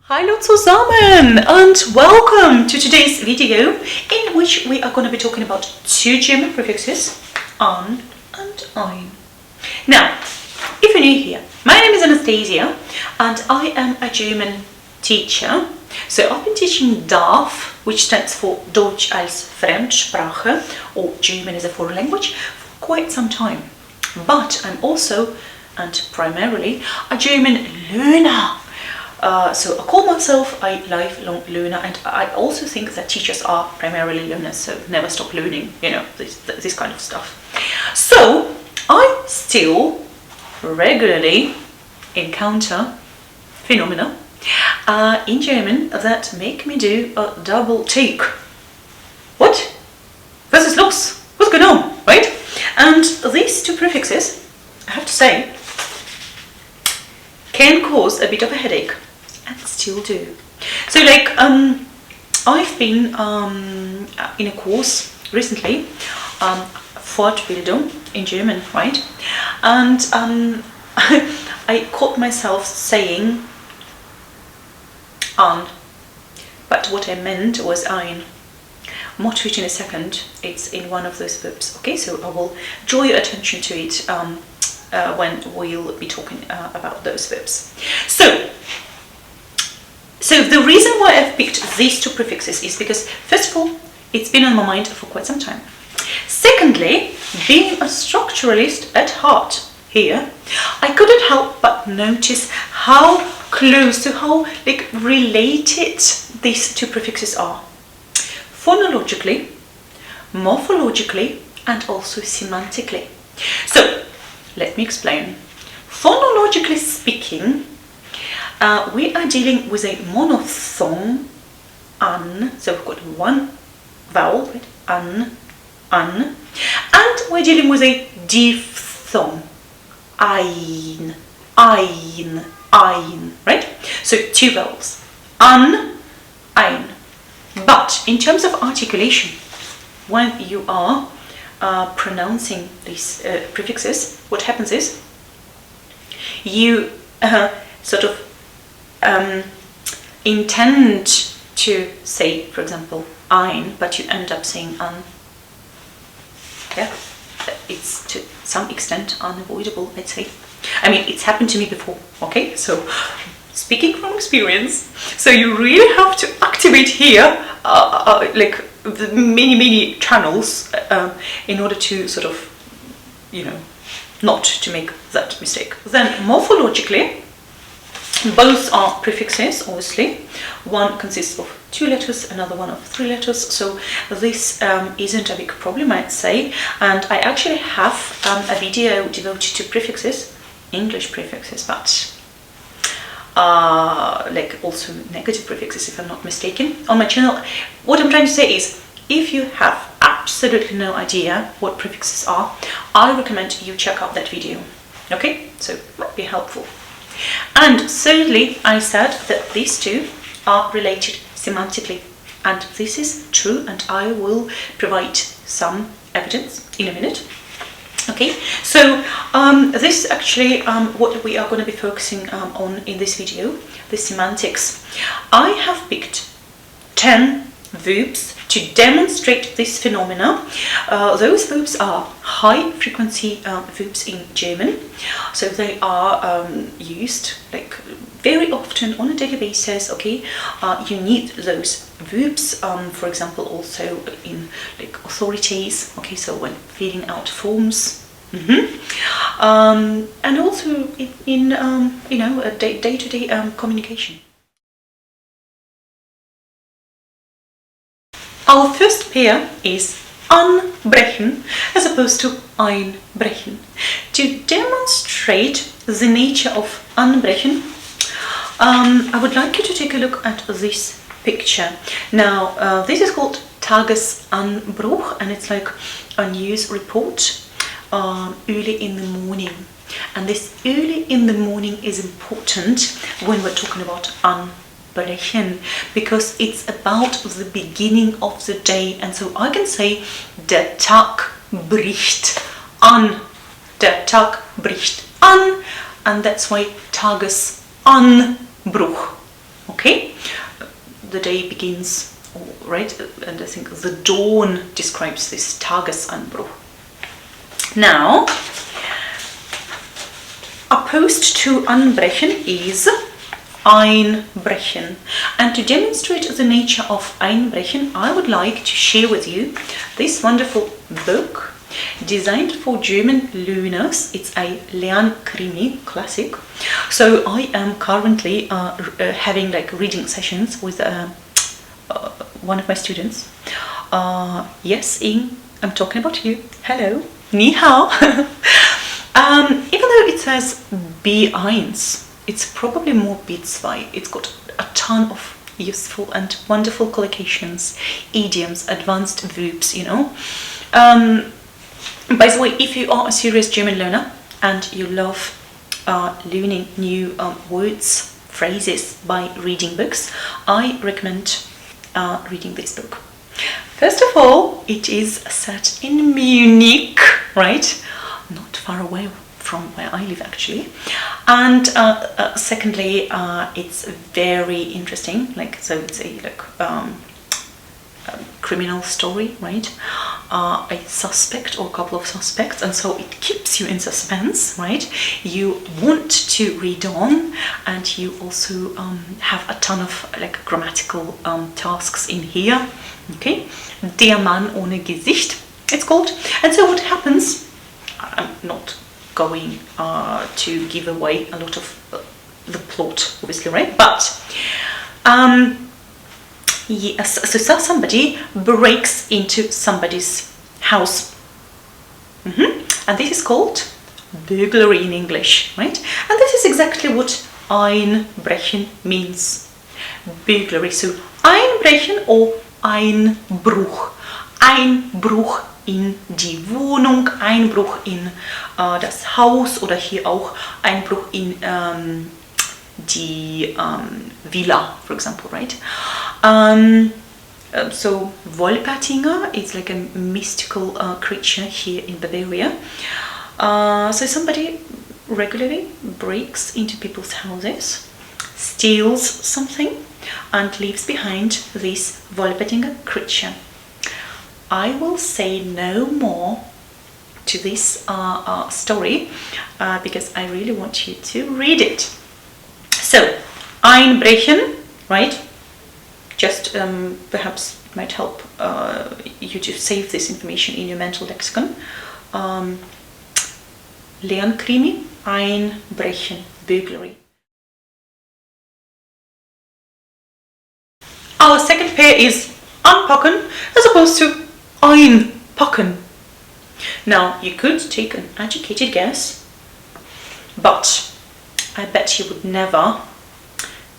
Hallo zusammen and welcome to today's video in which we are going to be talking about two German prefixes, an and ein. Now, if you're new here, my name is Anastasia and I am a German teacher. So I've been teaching DAF, which stands for Deutsch als Fremdsprache or German as a foreign language, for quite some time. But I'm also and primarily a German learner. So I call myself a lifelong learner, and I also think that teachers are primarily learners, so never stop learning, you know, this kind of stuff. So I still regularly encounter phenomena in German that make me do a double take. What? Was ist los? What's going on, right? And these two prefixes, I have to say, can cause a bit of a headache, and still do. So like I've been in a course recently, Fortbildung in German, right? And I caught myself saying an, but what I meant was ein. More to it in a second. It's in one of those verbs. Okay, so I will draw your attention to it when we'll be talking about those verbs. So the reason why I've picked these two prefixes is because, first of all, it's been on my mind for quite some time. Secondly, being a structuralist at heart here, I couldn't help but notice how close to how related these two prefixes are. Phonologically, morphologically, and also semantically. So, let me explain. Phonologically speaking, we are dealing with a monophthong, an, so we've got one vowel, right? An, and we're dealing with a diphthong, ein, right? So two vowels, an, ein. But in terms of articulation, when you are pronouncing these prefixes, what happens is you sort of intend to say, for example, ein, but you end up saying an. Yeah, it's to some extent unavoidable, I'd say. I mean, it's happened to me before, okay? So, speaking from experience, so you really have to activate here like the many channels in order to sort of, you know, not to make that mistake. Then morphologically, both are prefixes, obviously. One consists of 2 letters, another one of 3 letters, so this isn't a big problem, I'd say. And I actually have a video devoted to prefixes, English prefixes, but like also negative prefixes, if I'm not mistaken, on my channel. What I'm trying to say is, if you have absolutely no idea what prefixes are, I recommend you check out that video. Okay, so it might be helpful. And thirdly, I said that these two are related semantically, and this is true, and I will provide some evidence in a minute. Okay, so this is actually what we are going to be focusing on in this video, the semantics. I have picked 10 verbs to demonstrate this phenomena. Those verbs are high frequency verbs in German, so they are used like very often on a daily basis. Okay, you need those verbs, for example, also in like authorities. Okay, so when filling out forms. And also in you know, a day-to-day communication. Our first pair is Anbrechen as opposed to Einbrechen. To demonstrate the nature of Anbrechen, I would like you to take a look at this picture. Now, this is called Tagesanbruch, and it's like a news report early in the morning. And this early in the morning is important when we're talking about Anbrechen, because it's about the beginning of the day. And so I can say, der Tag bricht an. Der Tag bricht an. And that's why Tagesanbruch. Okay, the day begins, right? And I think the dawn describes this, Tagesanbruch. Now, opposed to Anbrechen is Einbrechen. And to demonstrate the nature of Einbrechen, I would like to share with you this wonderful book designed for German learners. It's a Lernkrimi classic. So I am currently having like reading sessions with one of my students. Yes, Ying, I'm talking about you. Hello, ni hao. Even though it says B1, it's probably more B2. It's got a ton of useful and wonderful collocations, idioms, advanced verbs, you know. By the way, if you are a serious German learner and you love learning new words, phrases by reading books, I recommend reading this book. First of all, it is set in Munich, right? Not far away from where I live, actually. And secondly, it's very interesting. Like, so it's a criminal story, right? A suspect or a couple of suspects, and so it keeps you in suspense, right? You want to read on, and you also have a ton of like grammatical tasks in here. Okay, Der Mann ohne Gesicht, it's called. And so what happens? I'm not going to give away a lot of the plot, obviously, right? But yes, so somebody breaks into somebody's house, and this is called burglary in English, right? And this is exactly what Einbrechen means, burglary. So Einbrechen or Einbruch, Einbruch in die Wohnung, Einbruch in das Haus oder hier auch Einbruch in die Villa, for example, right? So Wolpertinger is like a mystical creature here in Bavaria. So somebody regularly breaks into people's houses, steals something, and leaves behind this Wolpertinger creature. I will say no more to this story because I really want you to read it. So, Einbrechen, right? Just perhaps it might help you to save this information in your mental lexicon. Lernkrimi, Einbrechen, burglary. Our second pair is Anpacken as opposed to Einpacken. Now, you could take an educated guess, but I bet you would never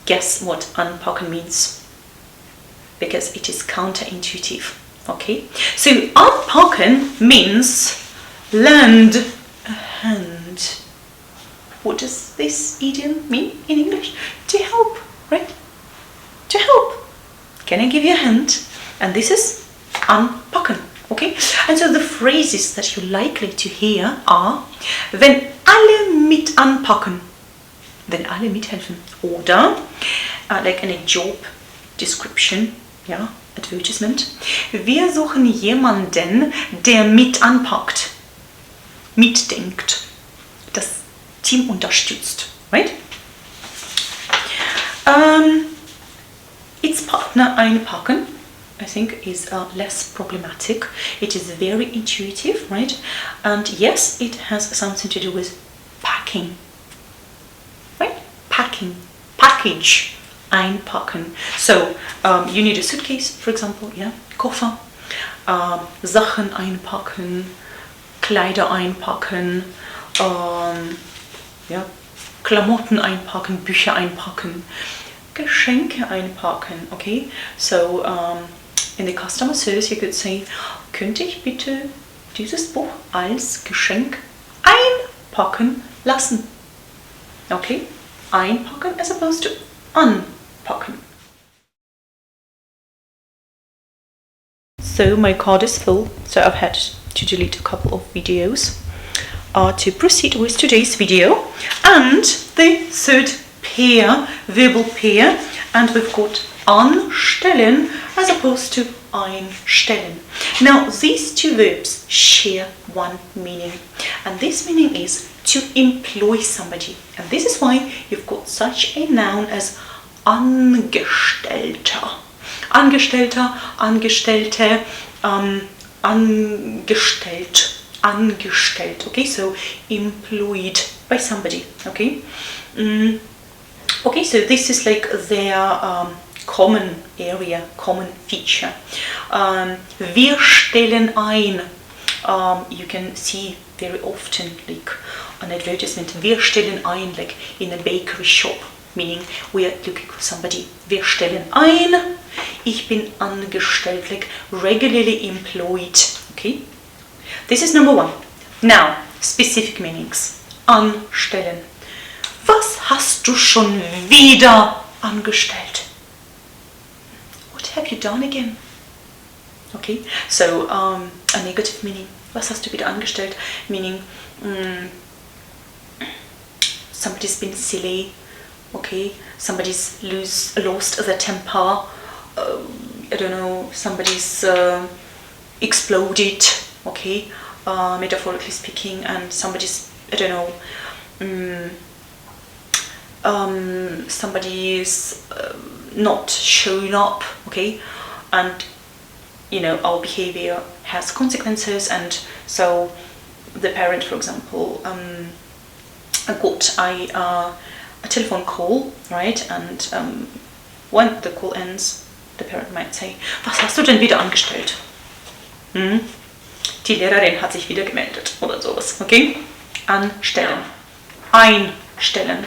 guess what Anpacken means, because it is counterintuitive, okay? So Anpacken means lend a hand. What does this idiom mean in English? To help, right? To help. Can I give you a hint? And this is Anpacken, okay? And so the phrases that you're likely to hear are: wenn alle mit anpacken, wenn alle mithelfen. Oder like in a job description, ja, advertisement: wir suchen jemanden, der mit anpackt, mitdenkt, das Team unterstützt, right? Its partner Einpacken, I think, is less problematic. It is very intuitive, right? And yes, it has something to do with packing, right? Packing, package, einpacken. So you need a suitcase, for example, yeah, Koffer, Sachen einpacken, Kleider einpacken, ja, Klamotten einpacken, Bücher einpacken, Geschenke einpacken, okay? So in the customer service you could say: könnte ich bitte dieses Buch als Geschenk einpacken lassen? Okay, einpacken as opposed to unpacken. So my card is full, so I've had to delete a couple of videos to proceed with today's video. And the third pair, verbal pair, and we've got anstellen as opposed to einstellen. Now these two verbs share one meaning, and this meaning is to employ somebody, and this is why you've got such a noun as Angestellter. Angestellter, Angestellte, angestellt, angestellt, okay, so employed by somebody, okay. Okay, so this is like their common area, common feature. Wir stellen ein. You can see very often like an advertisement, wir stellen ein, like in a bakery shop, meaning we are looking for somebody. Wir stellen ein. Ich bin angestellt, like regularly employed, okay. This is number one. Now, specific meanings. Anstellen. Was hast du schon wieder angestellt? What have you done again? Okay, so a negative meaning. Was hast du wieder angestellt? Meaning somebody's been silly. Okay, somebody's lost their temper. I don't know. Somebody's exploded. Okay, metaphorically speaking, and somebody's, I don't know. Somebody's not showing up, okay, and you know our behavior has consequences, and so the parent, for example, got a telephone call, right, and when the call ends, the parent might say, was hast du denn wieder angestellt? Die Lehrerin hat sich wieder gemeldet oder sowas, okay? Anstellen, einstellen.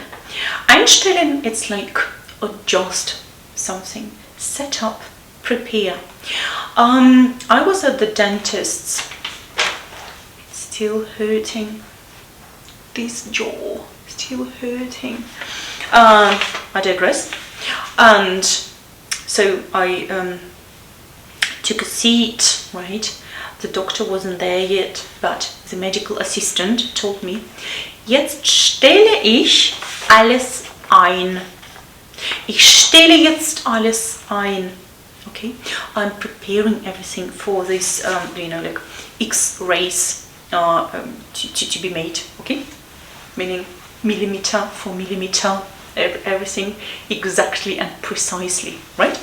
Einstellen, it's like adjust something, set up, prepare. I was at the dentist's. It's still hurting. This jaw still hurting. I digress. And so I took a seat, right? The doctor wasn't there yet, but the medical assistant told me, jetzt stelle ich alles ein. Ich stelle jetzt alles ein. Okay, I'm preparing everything for this, you know, like X-rays to be made. Okay, meaning millimeter for millimeter, everything exactly and precisely, right?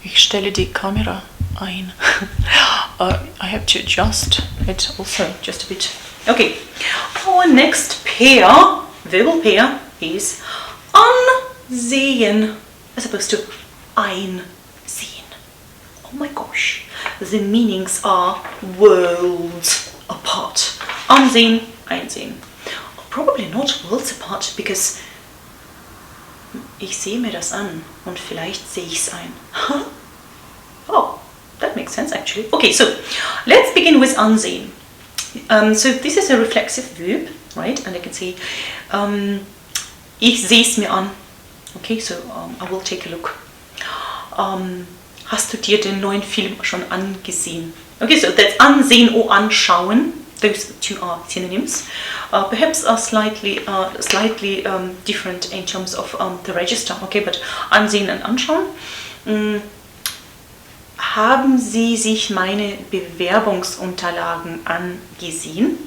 Ich stelle die Kamera ein. I have to adjust it also just a bit. Okay, our next pair, verbal pair, is ansehen as opposed to einsehen. Oh my gosh, the meanings are worlds apart. Ansehen, einsehen. Probably not worlds apart, because ich sehe mir das an und vielleicht sehe ich es ein. Oh, that makes sense actually. Okay, so let's begin with ansehen. So this is a reflexive verb, right? And I can say, ich sehe es mir an. Okay, so I will take a look. Hast du dir den neuen Film schon angesehen? Okay, so that's ansehen or anschauen. Those two are synonyms. Perhaps are slightly different in terms of the register. Okay, but ansehen and anschauen. Haben Sie sich meine Bewerbungsunterlagen angesehen?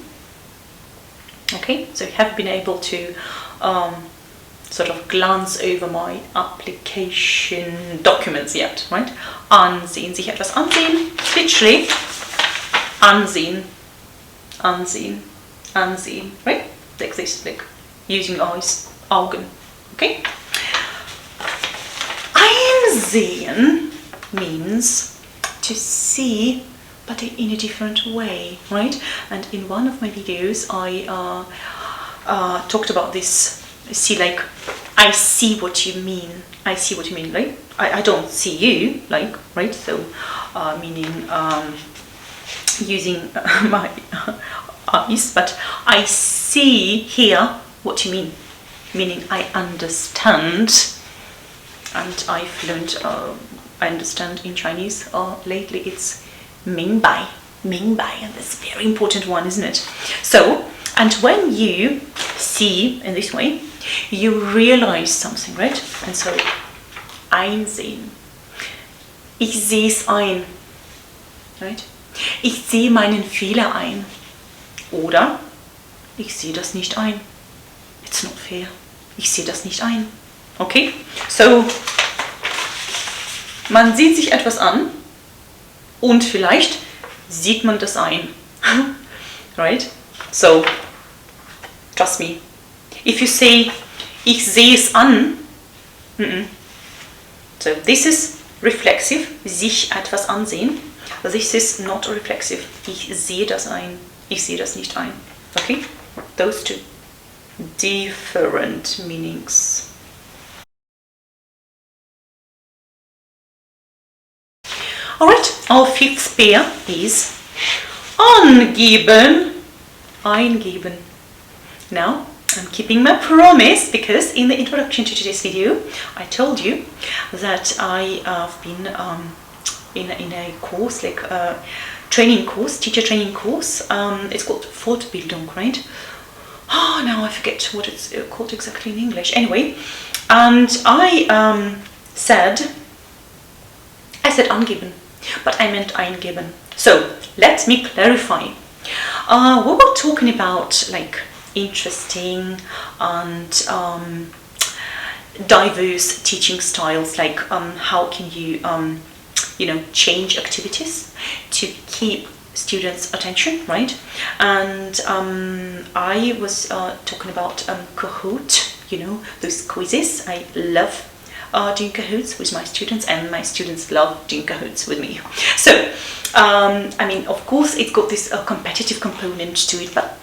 Okay, so you have been able to sort of glance over my application documents yet, right? Ansehen, sich etwas ansehen, literally ansehen, ansehen, ansehen, right? Like this, like using eyes, Augen, okay? Einsehen means to see, but in a different way, right? And in one of my videos I talked about this. See, like, I see what you mean. I see what you mean, right? I don't see you, like, right? So, meaning using my eyes, but I see here what you mean. Meaning I understand, and I've learned I understand in Chinese lately. It's 明白, 明白, and that's a very important one, isn't it? So And when you see in this way, you realize something, right? And so, Einsehen. Ich sehe es ein. Right? Ich sehe meinen Fehler ein. Oder ich sehe das nicht ein. It's not fair. Ich sehe das nicht ein. Okay? So, man sieht sich etwas an und vielleicht sieht man das ein. Right? So, trust me. If you say, ich sehe es an, so this is reflexive, sich etwas ansehen. This is not reflexive. Ich sehe das ein. Ich sehe das nicht ein. Okay? Those two. Different meanings. Alright, our fifth pair is angeben, eingeben. Now, I'm keeping my promise because in the introduction to today's video, I told you that I have been in a course, like a training course, teacher training course. It's called Fortbildung, right? Oh, now I forget what it's called exactly in English. Anyway, and I said angeben, but I meant eingeben. So let me clarify. We were talking about like interesting and diverse teaching styles, like how can you change activities to keep students' attention, right? And I was talking about Kahoot, those quizzes. I love doing Kahoots with my students, and my students love doing Kahoots with me. So, I mean, of course, it's got this competitive component to it, but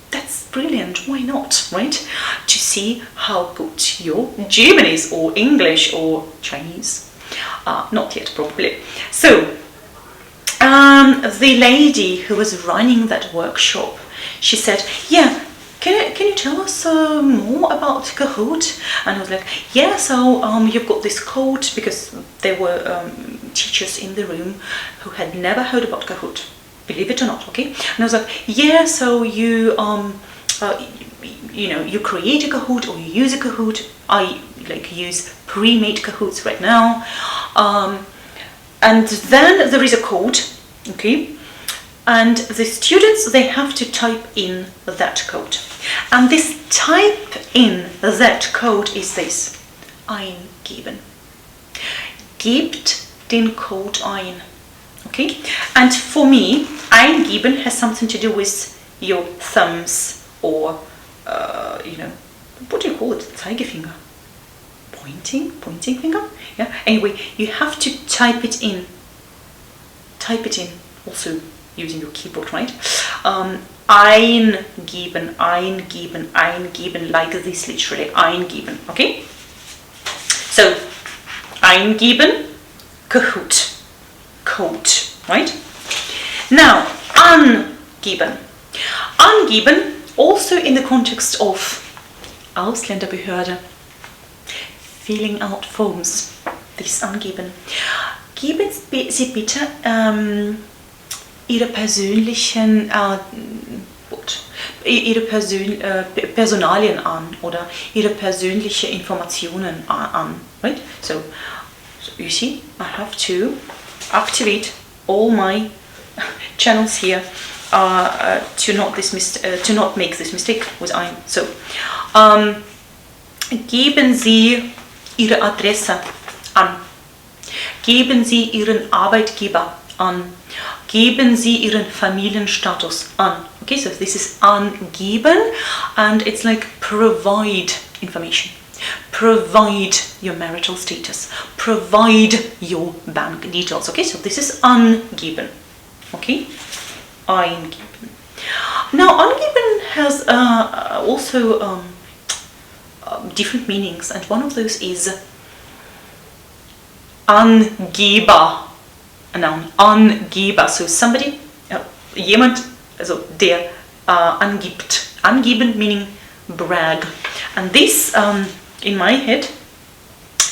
that's brilliant. Why not, right? To see how good your German is, or English, or Chinese. Not yet, probably. So, the lady who was running that workshop, she said, yeah, can you tell us more about Kahoot? And I was like, yeah, so you've got this code, because there were teachers in the room who had never heard about Kahoot, believe it or not, okay? And I was like, yeah, so you you create a Kahoot, or you use a Kahoot. I use pre-made Kahoots right now, and then there is a code, okay, and the students, they have to type in that code, and this type in that code is this: eingeben. Gebt den Code ein, okay? And for me, eingeben has something to do with your thumbs, or what do you call it? Zeigefinger. Pointing finger? Yeah. Anyway, you have to type it in. Also using your keyboard, right? Eingeben, like this, literally. Eingeben, okay? So, eingeben, Kahoot, code, right? Now, angeben. Angeben, also in the context of Ausländerbehörde. Filling out forms, this angeben. Geben Sie bitte Ihre persönlichen Personalien an, oder Ihre persönliche Informationen an, right? So you see, I have to activate all my channels here to not make this mistake with ein. So geben Sie Ihre Adresse an. Geben Sie Ihren Arbeitgeber an. Geben Sie Ihren Familienstatus an. Okay, so this is angeben, and it's like provide information. Provide your marital status. Provide your bank details. Okay, so this is angeben. Okay, eingeben. Now, angeben has also different meanings, and one of those is Angeber, a noun, Angeber, so somebody, jemand, also der angibt, angeben meaning brag, and this in my head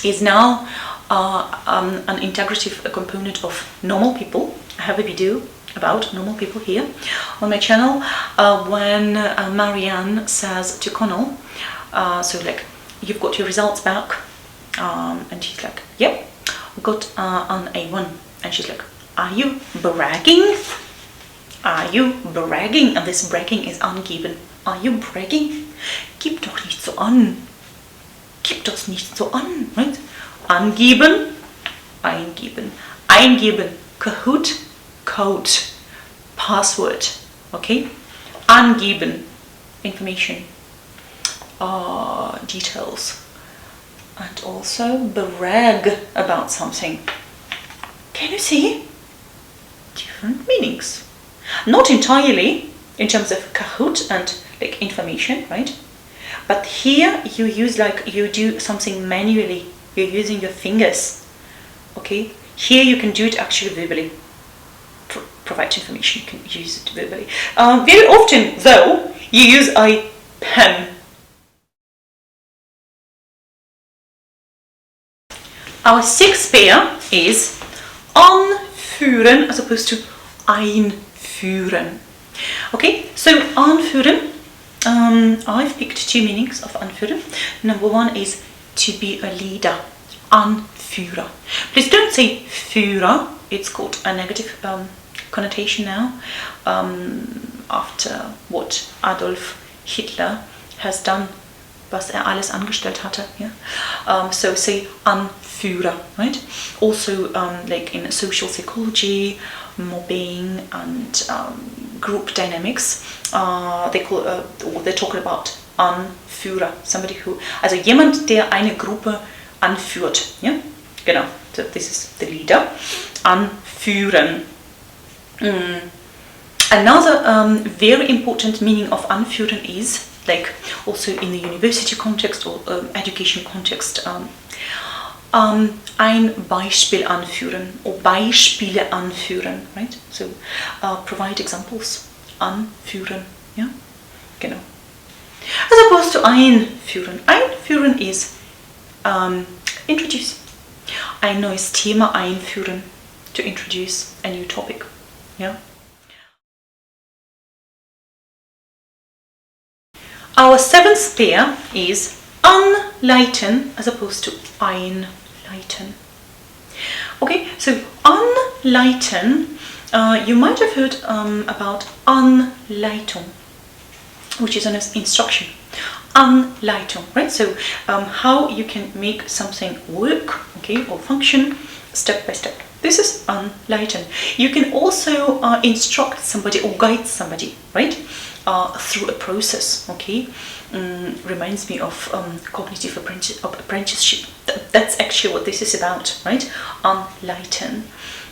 is now an integrative component of normal people. I have a video about normal people here on my channel. When Marianne says to Connell, so like, you've got your results back, and he's like, yep, we got an A1, and she's like, are you bragging? Are you bragging? And this bragging is angeben. Are you bragging? Gib doch nicht so an. Gib das nicht so an, right? Angeben, eingeben. Eingeben, Kahoot, code, password, okay? Angeben, information, details. And also brag about something. Can you see? Different meanings. Not entirely in terms of Kahoot and like information, right? But here you use like you do something manually. You're using your fingers, okay? Here you can do it actually verbally. Provide information, you can use it verbally. Very often though, you use a pen. Our sixth pair is anführen as opposed to einführen. Okay, so anführen, I've picked two meanings of anführen. Number one is to be a leader, Anführer. Please don't say Führer, it's got a negative connotation now, after what Adolf Hitler has done, was alles angestellt hatte. Yeah? So say Anführer, right? Also like in social psychology, mobbing and group dynamics, they're talking about Anführer, somebody who, also jemand, der eine Gruppe anführt, ja, genau, so this is the leader, anführen. Another very important meaning of anführen is, like also in the university context or education context, ein Beispiel anführen or Beispiele anführen, right? So provide examples, anführen, ja, genau. As opposed to einführen. Einführen is introduce. Ein neues Thema einführen, to introduce a new topic, yeah. Our seventh pair is anleiten as opposed to einleiten. Okay, so anleiten, you might have heard about Anleitung, which is an instruction. Anleitung, right? So how you can make something work, okay, or function step by step. This is Anleiten. You can also instruct somebody or guide somebody, right, through a process, okay? Reminds me of cognitive apprenticeship. That's actually what this is about, right? Anleiten.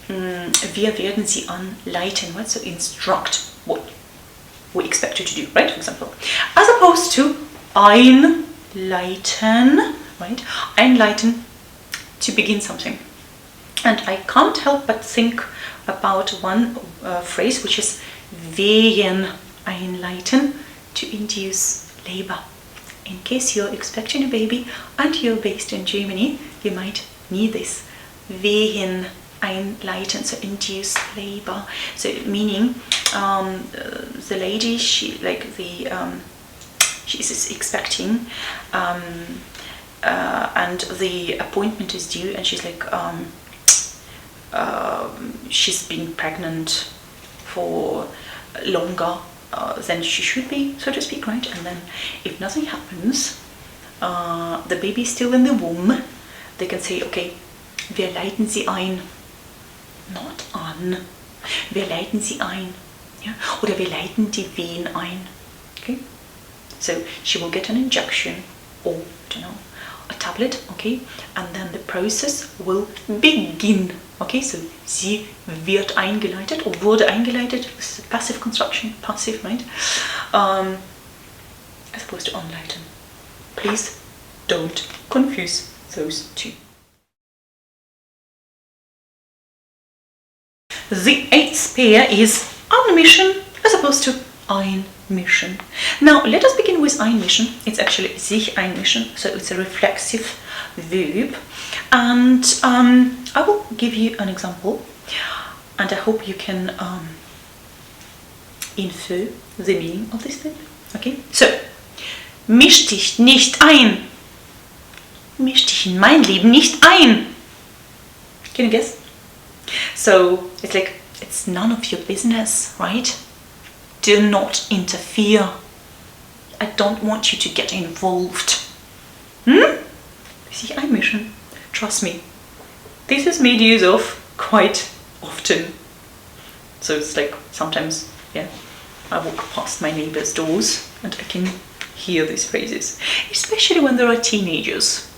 Wir werden Sie anleiten, right? So instruct what we expect you to do, right? For example, as opposed to einleiten, right? Einleiten, to begin something. And I can't help but think about one phrase, which is wehen einleiten, to induce labor. In case you're expecting a baby and you're based in Germany, you might need this. Wehen einleiten, so induce labor. So meaning the lady, she like the she's expecting, and the appointment is due, and she's like she's been pregnant for longer than she should be, so to speak, right? And then if nothing happens, the baby is still in the womb, they can say, okay, wir leiten sie ein, not an, wir leiten sie ein, yeah? Oder wir leiten die Wehen ein, okay? So she will get an injection or, I don't know, a tablet, okay, and then the process will begin, okay? So sie wird eingeleitet or wurde eingeleitet. This is a passive construction, passive, right? As opposed to anleiten. Please don't confuse those two. The eighth pair is Anmischen as opposed to Einmischen. Now let us begin with Einmischen. It's actually sich einmischen, so it's a reflexive verb, and I will give you an example, and I hope you can infer the meaning of this verb. Okay, so misch dich nicht ein. Misch dich in mein Leben nicht ein. Can you guess? So it's like, it's none of your business, right? Do not interfere. I don't want you to get involved. Sich einmischen. Trust me. This is made use of quite often. So it's like sometimes, yeah, I walk past my neighbor's doors and I can hear these phrases, especially when there are teenagers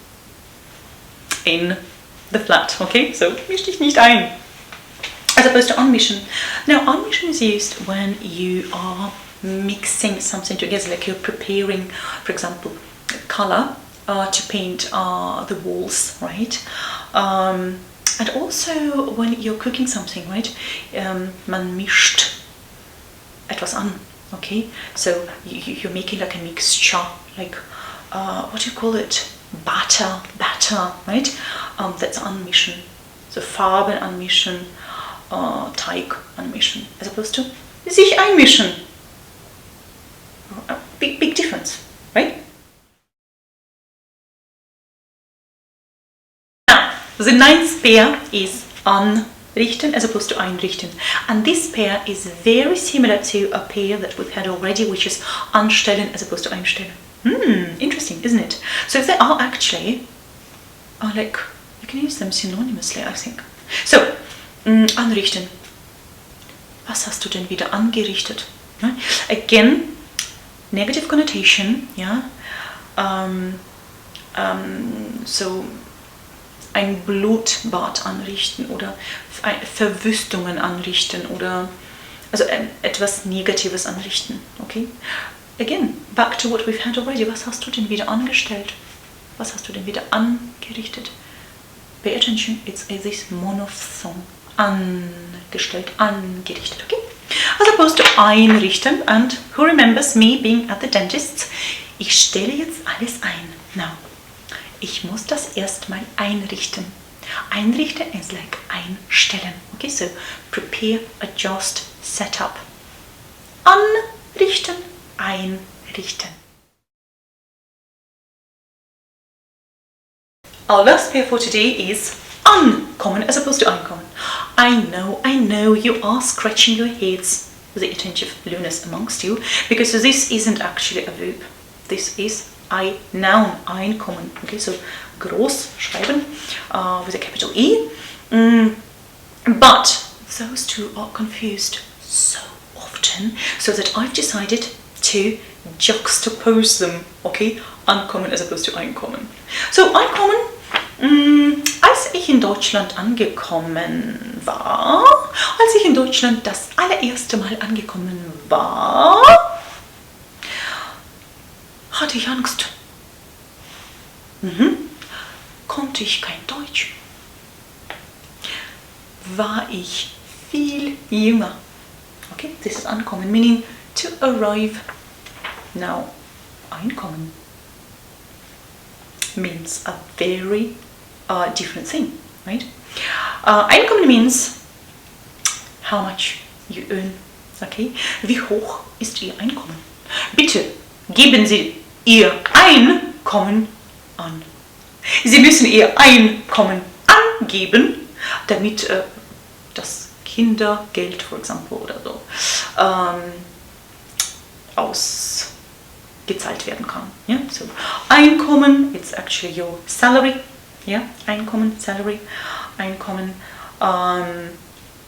in the flat. Okay, so misch dich nicht ein, as opposed to anmischen. Now, anmischen is used when you are mixing something together, like you're preparing, for example, color to paint the walls, right? And also when you're cooking something, right? Man mischt etwas an, okay? So you're making like a mixture, like what do you call it? Batter, right? That's anmischen. So Farben anmischen, Teig anmischen, as opposed to sich einmischen. Big difference, right? Now, the ninth pair is anrichten as opposed to einrichten. And this pair is very similar to a pair that we've had already, which is anstellen as opposed to einstellen. Interesting, isn't it? So they are actually, like, you can use them synonymously, I think. So, anrichten. Was hast du denn wieder angerichtet? Again, negative connotation, yeah. So, ein Blutbad anrichten oder Verwüstungen anrichten oder also etwas Negatives anrichten, okay? Again, back to what we've had already. Was hast du denn wieder angestellt? Was hast du denn wieder angerichtet? Pay attention, it's this monophthong. Angestellt, angerichtet, okay? As opposed to einrichten, and who remembers me being at the dentist? Ich stelle jetzt alles ein. Now, ich muss das erstmal einrichten. Einrichten is like einstellen. Okay, so prepare, adjust, set up. Anrichten, einrichten. Our last pair for today is Ankommen as opposed to Einkommen. I know you are scratching your heads, the attentive learners amongst you, because this isn't actually a verb. This is ein Noun, Einkommen. Okay, so groß schreiben with a capital E. But those two are confused so often, so that I've decided to juxtapose them. Okay, Ankommen as opposed to Einkommen. So Einkommen, als ich in Deutschland angekommen war, als ich in Deutschland das allererste Mal angekommen war, hatte ich Angst. Konnte ich kein Deutsch. War ich viel jünger. Okay, this is Ankommen, meaning to arrive. Now, Einkommen means a very different thing, right? Einkommen means how much you earn. Okay, wie hoch ist Ihr Einkommen? Bitte geben Sie Ihr Einkommen an. Sie müssen Ihr Einkommen angeben, damit das Kindergeld, for example, oder so, ausgezahlt werden kann. Yeah? So Einkommen, it's actually your salary. Yeah, Einkommen, salary, Einkommen.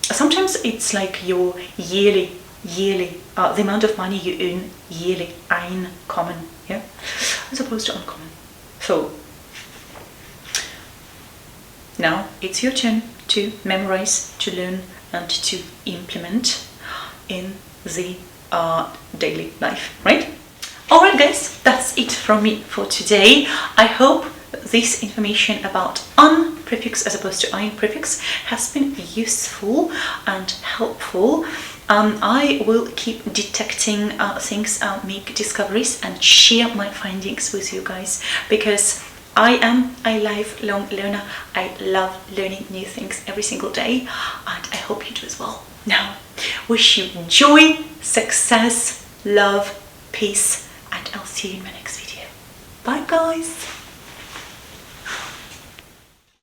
Sometimes it's like your yearly, the amount of money you earn yearly, Einkommen, yeah, as opposed to Ankommen. So now it's your turn to memorize, to learn, and to implement in the daily life, right? Alright guys, that's it from me for today. I hope this information about an prefix as opposed to ein prefix has been useful and helpful. I will keep detecting things, make discoveries and share my findings with you guys, because I am a lifelong learner. I love learning new things every single day, and I hope you do as well. Now, wish you joy, success, love, peace, and I'll see you in my next video. Bye guys.